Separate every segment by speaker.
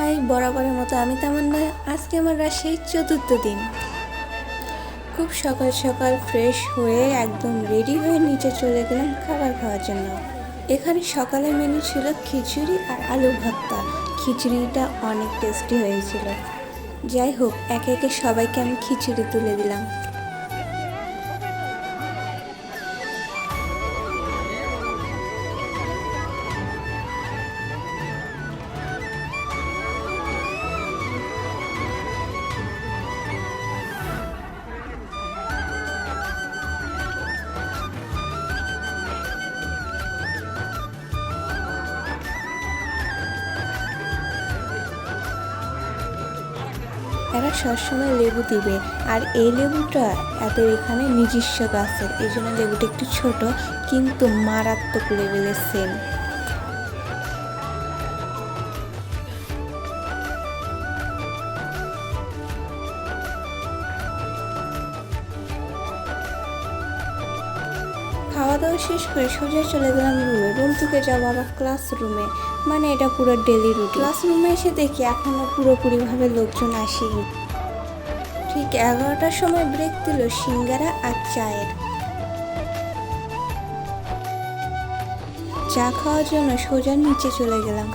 Speaker 1: High, বরাবরের মতো আমি তামান্না। আজকে আমার রাজশাহীর চতুর্থ দিন। খুব সকাল সকাল ফ্রেশ হয়ে একদম রেডি হয়ে নিচে চলে গেলাম খাবার খাওয়ার জন্য। এখানে সকালের মেনু ছিল খিচুড়ি আর আলু ভর্তা। খিচুড়িটা অনেক টেস্টি হয়েছিল। যাই হোক, একে একে সবাইকে আমি খিচুড়ি তুলে দিলাম। এরা সবসময় লেবু দিবে, আর এই লেবুটা এদের এখানে নিজস্ব গাছের, এই জন্য লেবুটা একটু ছোট কিন্তু মারাত্মক লেভেলের সেম। খাওয়া দাওয়া শেষ করে সোজা চলে গেলাম রুমে। রুম থেকে যাবো আবার ক্লাসরুমে, মানে এটা পুরো ডেলি রুটিন। ক্লাসরুমে এসে দেখি এখনও পুরোপুরিভাবে লোকজন আসেনি। ঠিক 11টার সময় ব্রেক দিল সিঙ্গারা আর চায়ের। চা খাওয়ার জন্য সোজা নিচে চলে গেলাম।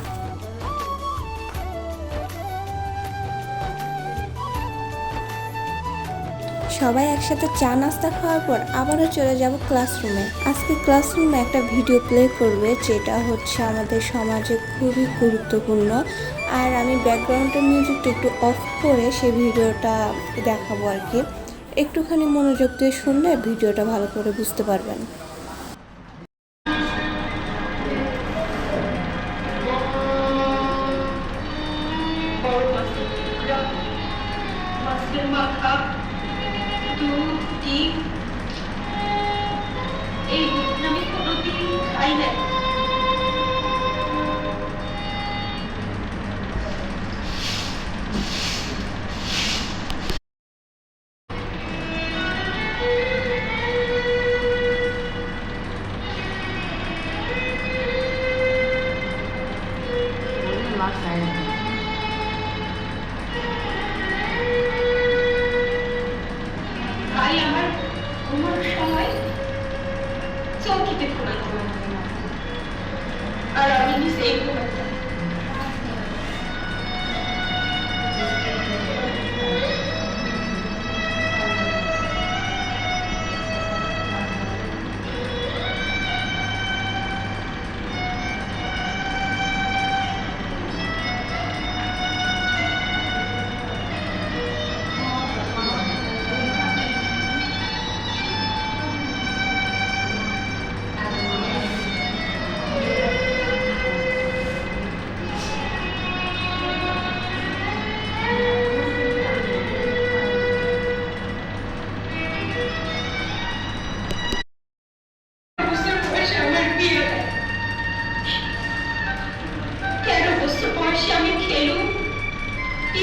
Speaker 1: সবাই একসাথে চা নাস্তা খাওয়ার পর আবারও চলে যাব ক্লাসরুমে। আজকে ক্লাসরুমে একটা ভিডিও প্লে করবে, যেটা হচ্ছে আমাদের সমাজে খুবই গুরুত্বপূর্ণ। আর আমি ব্যাকগ্রাউন্ডের মিউজিকটা একটু অফ করে সেই ভিডিওটা দেখাবো আর কি। একটুখানি মনোযোগ দিয়ে শুনলে ভিডিওটা ভালো করে বুঝতে পারবেন।
Speaker 2: এই আমি কোনোদিন খাই না। ভাই আমার ঘুমানোর সময় চৌকিতে ঘুমাইতে, আর আমি নিচে ঘুমাইতাম।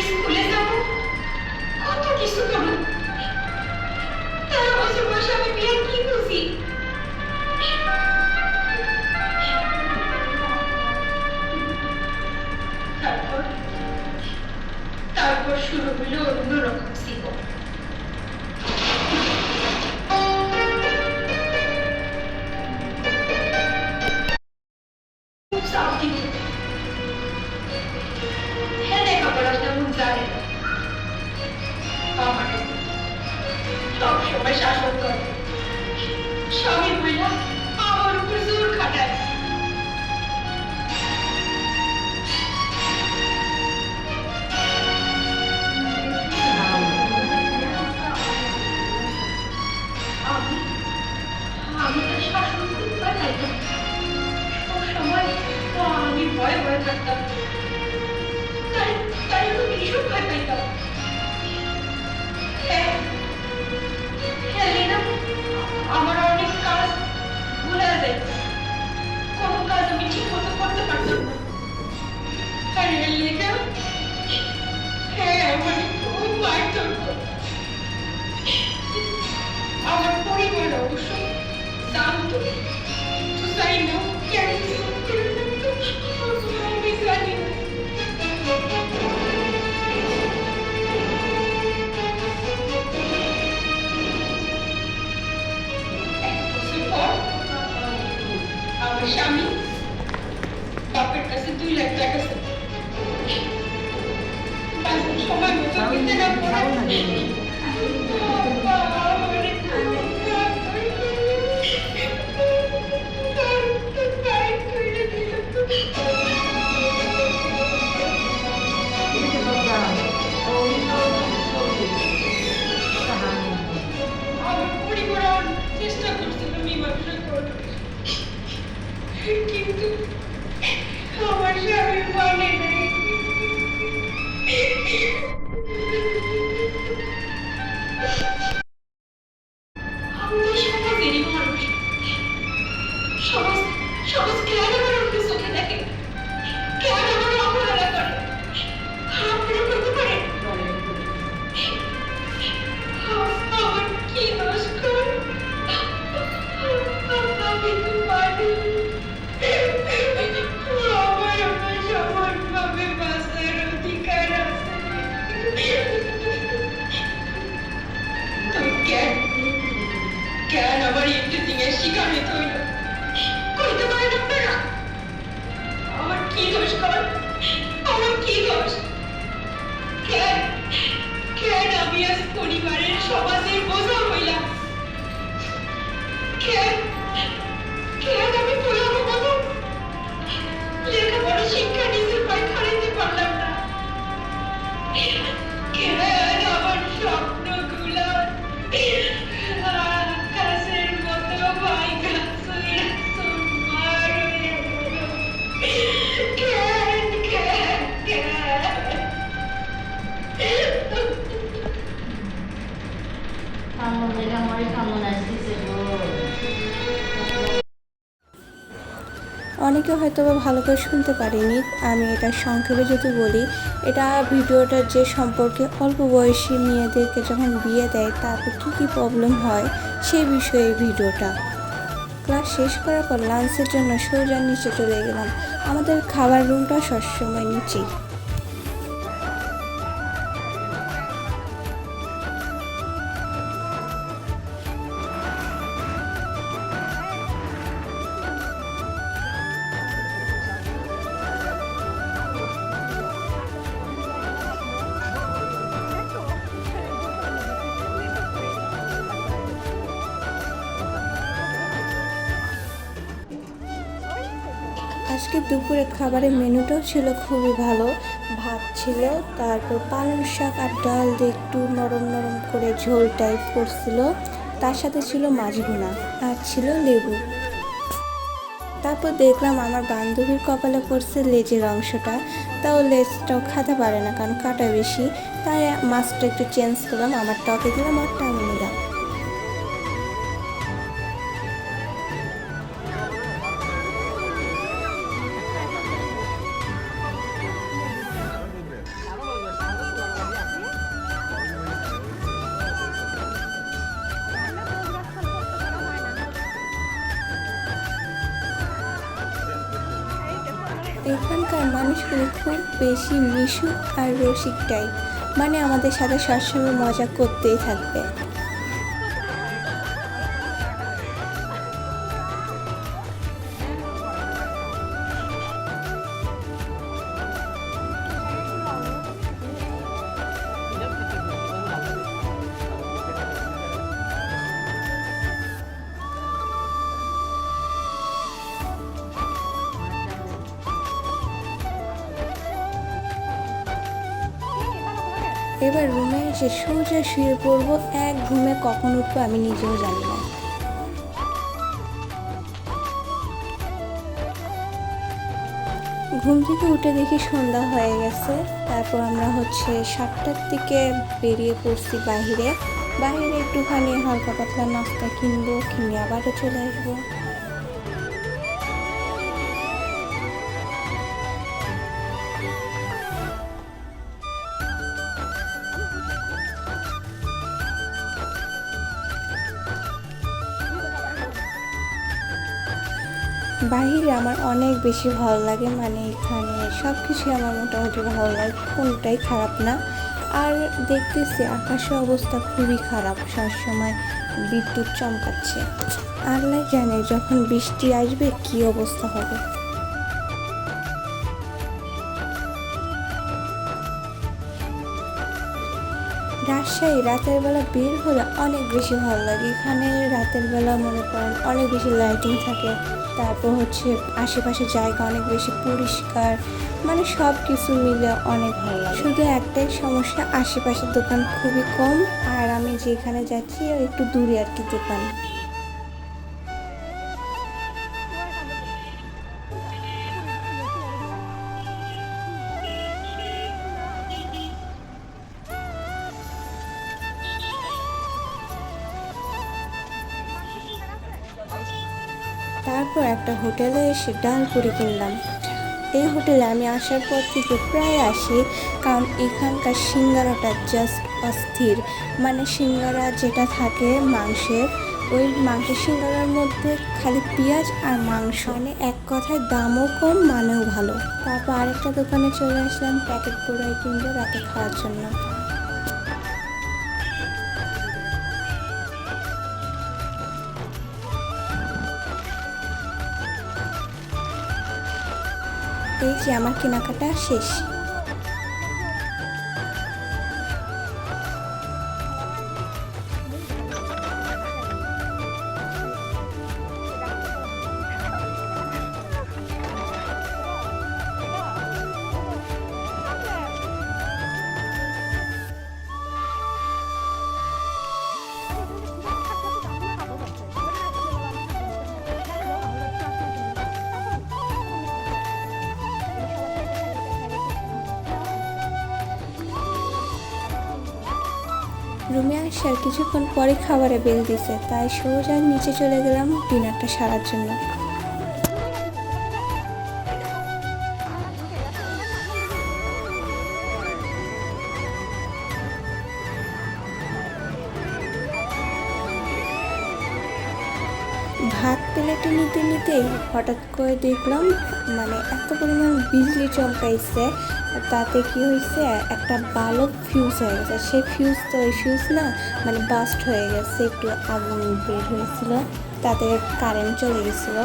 Speaker 2: স্কুলে যাবো, কত কিছু করবো। 13 বছর বয়সে আমি বিয়ে কি বুঝি? তারপর শুরু হলো অন্যরকম জীবন। সবসময় শাসন করে, স্বামী মহিলা আমার উপর জোর খাটায়। আমি তার শাসন খুব পাঠাইতাম, সবসময় আমি ভয়ে ভয়ে থাকতাম। তাই আমি ভীষণ ভয় পাইতাম। আমার অনেক কাজ ভুলে যায়, কোনো কাজ আমি ঠিক মতো করতে পারতাম না। আর এর লেখা আমার খুব মারধর করত। আমার পরিবার অবশ্য জানতো, কিন্তু তাই না কেন আমি জানি না। না পড়ে বাবা আমারে আমার পরিবার চেষ্টা করছিল মীমাংসা করার, কিন্তু আমার স্বামীর মানে নেই। আমরা সমাজেরই মানুষ, সমাজ সমাজ কেন আমার ওকে চোখে দেখে, কেন আমার অবহেলা করে? আপনারা বলতে পারেন আমার কি দোষ করে? আমি তো পারি আমার সমানভাবে বাঁচার অধিকার আছে। তবে কেন কেন আমার ইভরিথিং এর শিকার হইতে হইল? কইতে পারেন আপনারা আমার কি দোষ করে? আমার কি দোষ? কেন কেন আমি আজ পরিবারের সমাজের বোঝা হইলাম? কেন কেন আমি পোলাবো মতো লেখাপড়া শিক্ষা নিজের পায়ে খাড়াইতে পারলাম না? কেন আমার স্বপ্নগুলো আকাশের মতো ভাইগা চইরা চুরমার হয়ে গেল? কেন কেন কেন?
Speaker 1: অনেকে হয়তো বা ভালো করে শুনতে পারিনি, আমি এটা সংক্ষেপে যদি বলি, এটা ভিডিওটার যে সম্পর্কে অল্প বয়সী মেয়েদেরকে যখন বিয়ে দেয় তারপর কী কী প্রবলেম হয় সেই বিষয়ে এই ভিডিওটা। ক্লাস শেষ করার পর লাঞ্চের জন্য সোজা নিচে চলে গেলাম। আমাদের খাবার রুমটা সবসময় নিচেই। আজকে দুপুরে খাবারের মেনুটাও ছিল খুবই ভালো। ভাত ছিল, তারপর পালং শাক আর ডাল দিয়ে একটু নরম নরম করে ঝোল টাইপ করছিল, তার সাথে ছিল মাছ ভুনা আর ছিল লেবু। তারপর দেখলাম আমার বান্ধবীর কপালে পড়ছে লেজের অংশটা, তাও লেজটাও খেতে পারে না কারণ কাটা বেশি, তাই মাছটা একটু চেঞ্জ করলাম, আমার টকে দিলাম আর টাইমে নিলাম। এখানকার মানুষগুলো খুব বেশি মিশুক আর রসিক টাইপ, মানে আমাদের সাথে সবসময় মজা করতেই থাকবে। এবার রুমে এসে সোজা শুয়ে পড়বো, এক ঘুমে কখন উঠবো আমি নিজেও জানি না। ঘুম থেকে উঠে দেখি সন্ধ্যা হয়ে গেছে। তারপর আমরা 7টার দিকে বেরিয়ে পড়ছি বাইরে একটুখানি হালকা পাতলা নাস্তা কিনবো, কিনে আবারও চলে আসবো। বাহিরে আমার অনেক বেশি ভালো লাগে, মানে এখানে সব কিছুই আমার মোটামুটি ভালো লাগে, কোনটাই খারাপ না। আর দেখতেছি আকাশের অবস্থা খুবই খারাপ, সবসময় বিদ্যুৎ চমকাচ্ছে। আল্লাহ জানে যখন বৃষ্টি আসবে কি অবস্থা হবে। রাজশাহী রাতের বেলা বের হলে অনেক বেশি ভালো লাগে। এখানে রাতের বেলা মনে করেন অনেক বেশি লাইটিং থাকে, তারপর হচ্ছে আশেপাশে জায়গা অনেক বেশি পরিষ্কার, মানে সব কিছু মিলে অনেক ভালো লাগে। শুধু একটাই সমস্যা, আশেপাশের দোকান খুবই কম, আর আমি যেখানে যাচ্ছি একটু দূরে আর কি দোকান। তারপর একটা হোটেলে এসে ডাল পুরি কিনলাম। এই হোটেলে আমি আসার পর থেকে প্রায় আসি, কারণ এখানকার সিঙ্গারাটা জাস্ট অস্থির। মানে সিঙ্গারা যেটা থাকে মাংসের, ওই মাংসের সিঙ্গারার মধ্যে খালি পেঁয়াজ আর মাংস, মানে এক কথায় দামও কম মানেও ভালো। তারপর আরেকটা দোকানে চলে আসলাম প্যাকেট পোড়াই কিনবো রাতে খাওয়ার জন্য। এই যে আমার কেনাকাটা শেষ। রুমে আসার কিছুক্ষণ পরে খাবারে বেল দিছে, তাই সোজা নিচে চলে গেলাম ডিনারটা সারার জন্য। ভাত প্লেটে নিতে নিতেই হঠাৎ করে দেখলাম মানে এত পরিমাণ বিজলি চমকাইছে, তাতে কি হয়েছে একটা বাল্ব ফিউজ হয়ে গেছে। সেই ফিউজ তো ওই ফিউজ না, মানে বাস্ট হয়ে গেছে, একটু আগুন বের হয়েছিল, তাতে কারেন্ট চলে গেছিলো।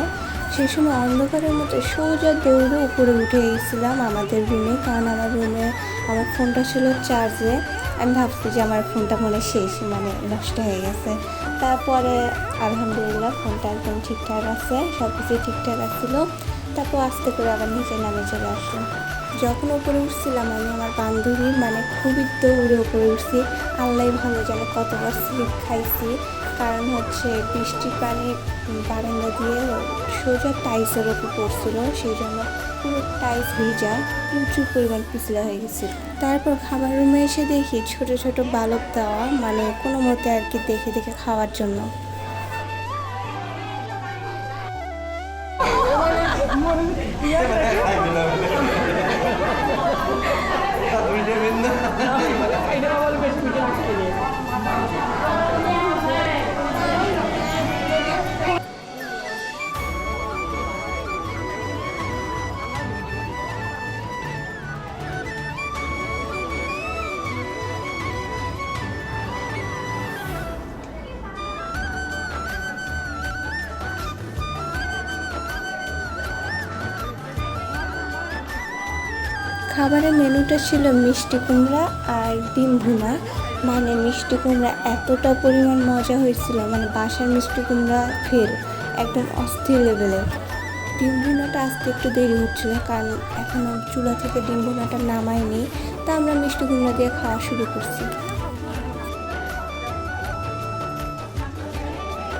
Speaker 1: সেই সময় অন্ধকারের মতো সোজা দৌড়ে উপরে উঠে গেছিলাম আমাদের রুমে, কারণ আমার রুমে আমার ফোনটা ছিল চার্জে। আমি ভাবছি যে আমার ফোনটা মনে শেষ, মানে নষ্ট হয়ে গেছে। তারপরে আলহামদুলিল্লাহ ফোনটা একদম ঠিকঠাক আছে, সব কিছুই ঠিকঠাক আসছিলো। তারপর আস্তে করে আবার নিচে নামে চলে আসলাম। যখন উপরে উঠছিলাম আমি আমার বান্ধবী মানে খুবই দৌড়ে উপরে উঠছি। আল্লাহ ভালো জানে কতবার স্লিপ খাইছি, কারণ হচ্ছে বৃষ্টির পানি বারান্দা দিয়ে সোজা টাইলসের ওপর পড়ছিল, সেই জন্য পুরো টাইলস ভিজা, প্রচুর পরিমাণ পিছলা হয়ে গেছিল। তারপর খাবার রুমে এসে দেখি ছোট ছোট বালক দেওয়া, মানে কোনো মতে আর কি দেখে দেখে খাওয়ার জন্য। খাবারের মেনুটা ছিল মিষ্টি কুমড়া আর ডিম ভুনা। মানে মিষ্টি কুমড়া এতটা পরিমাণ মজা হয়েছিল, মানে বাসার মিষ্টি কুমড়া ফের একদম অস্থির লেভেলের। ডিম ভুনাটা আসতে একটু দেরি হচ্ছিল, কারণ এখনও চুলা থেকে ডিম ভুনাটা নামায়নি, তা আমরা মিষ্টি কুমড়া দিয়ে খাওয়া শুরু করছি।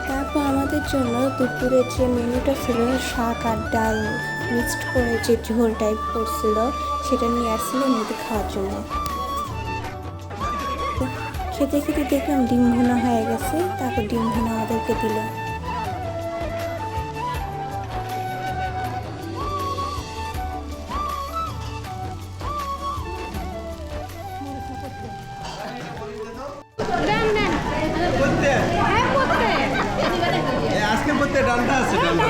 Speaker 1: তারপর আমাদের জন্য দুপুরের যে মেনুটা ছিল শাক আর ডাল মিক্সড করে যে ঝোল টাইপ করছিল, সেটা নিয়ে আসছিল এমনিতে খাওয়ার জন্য। খেতে খেতে দেখলাম ডিম ভুনা হয়ে গেছে, তারপর ডিম ভুনা আমাদেরকে দিল।
Speaker 3: আজকে পড়তে ডালটা আছে, ডালটা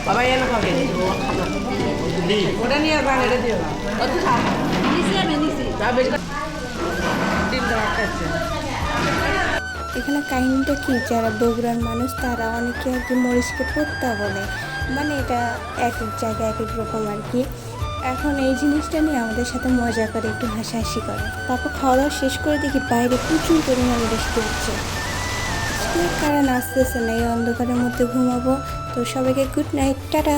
Speaker 4: বাবা এনে খাবে ওটা নিয়ে আসবেন, এটা দিও না
Speaker 1: এখানে কাহিনীটা কি, যারা বগুড়ার মানুষ তারা অনেকে আর কি মরিচকে পড়তা বলে, মানে এটা এক এক জায়গায় এক এক রকম আর কি। এখন এই জিনিসটা নিয়ে আমাদের সাথে মজা করে, একটু হাসাহাসি করে। তারপর খাওয়া দাওয়া শেষ করে দেখি বাইরে প্রচুর পরিমাণে বৃষ্টি হচ্ছে। আজকে কারা নাচতেছে না, এই অন্ধকারের মধ্যে ঘুমাবো। তো সবাইকে গুড নাইট, টাটা।